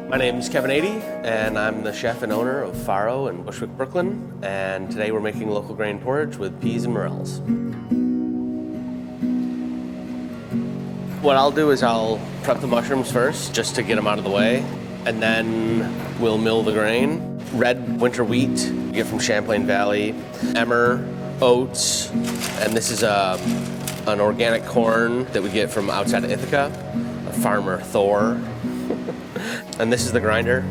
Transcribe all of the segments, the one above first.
My name is Kevin Adey, and I'm the chef and owner of Faro in Bushwick, Brooklyn. And today we're making local grain porridge with peas and morels. What I'll do is I'll prep the mushrooms first, just to get them out of the way. And then we'll mill the grain. Red winter wheat you get from Champlain Valley, emmer, oats, and this is an organic corn that we get from outside of Ithaca, a farmer Thor. And this is the grinder.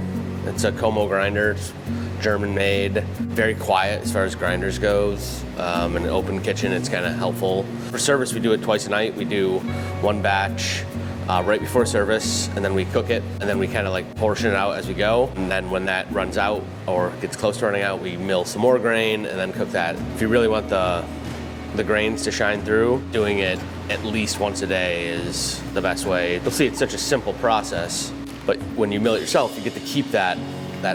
It's a Como grinder. It's German made, very quiet as far as grinders goes. In an open kitchen, it's kind of helpful. For service, we do it twice a night. We do one batch right before service, and then we cook it, and then we kind of like portion it out as we go. And then when that runs out or gets close to running out, we mill some more grain and then cook that. If you really want the grains to shine through, doing it at least once a day is the best way. You'll see it's such a simple process, but when you mill it yourself, you get to keep that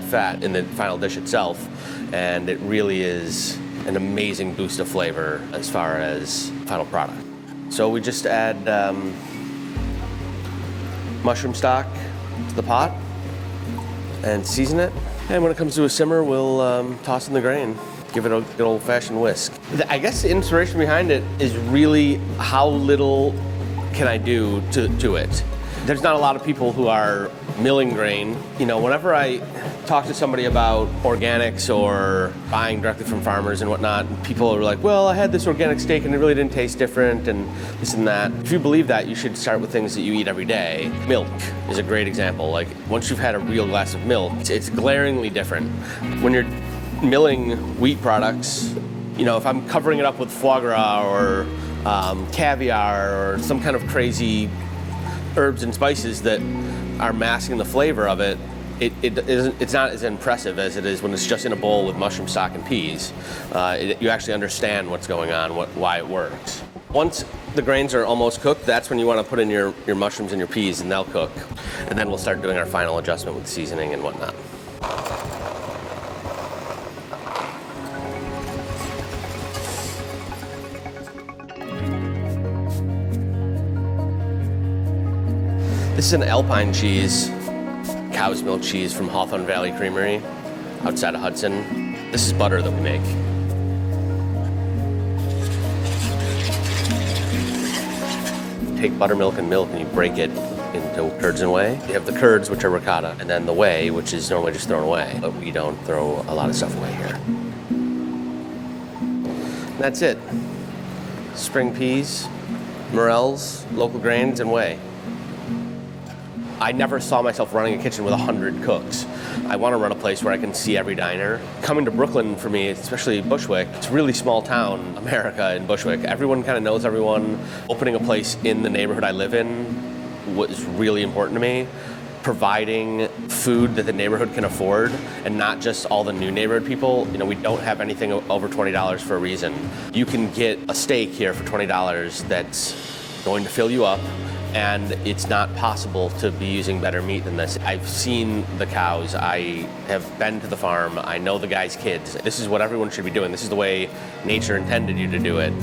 fat in the final dish itself, and it really is an amazing boost of flavor as far as final product. So we just add mushroom stock to the pot and season it, and when it comes to a simmer, we'll toss in the grain. Give it a good old-fashioned whisk. I guess the inspiration behind it is really how little can I do to it. There's not a lot of people who are milling grain. You know, whenever I talk to somebody about organics or buying directly from farmers and whatnot, people are like, well, I had this organic steak and it really didn't taste different and this and that. If you believe that, you should start with things that you eat every day. Milk is a great example. Like, once you've had a real glass of milk, it's glaringly different. When you're milling wheat products, you know, if I'm covering it up with foie gras or caviar or some kind of crazy herbs and spices that are masking the flavor of it, it's not as impressive as it is when it's just in a bowl with mushroom stock and peas. You actually understand what's going on, why it works. Once the grains are almost cooked, that's when you want to put in your mushrooms and your peas, and they'll cook. And then we'll start doing our final adjustment with seasoning and whatnot. This is an Alpine cheese, cow's milk cheese from Hawthorne Valley Creamery outside of Hudson. This is butter that we make. Take buttermilk and milk and you break it into curds and whey. You have the curds, which are ricotta, and then the whey, which is normally just thrown away, but we don't throw a lot of stuff away here. And that's it. Spring peas, morels, local grains, and whey. I never saw myself running a kitchen with 100 cooks. I want to run a place where I can see every diner. Coming to Brooklyn for me, especially Bushwick, it's a really small town, America in Bushwick. Everyone kind of knows everyone. Opening a place in the neighborhood I live in was really important to me. Providing food that the neighborhood can afford, and not just all the new neighborhood people. You know, we don't have anything over $20 for a reason. You can get a steak here for $20 that's going to fill you up, and it's not possible to be using better meat than this. I've seen the cows, I have been to the farm, I know the guys' kids. This is what everyone should be doing. This is the way nature intended you to do it.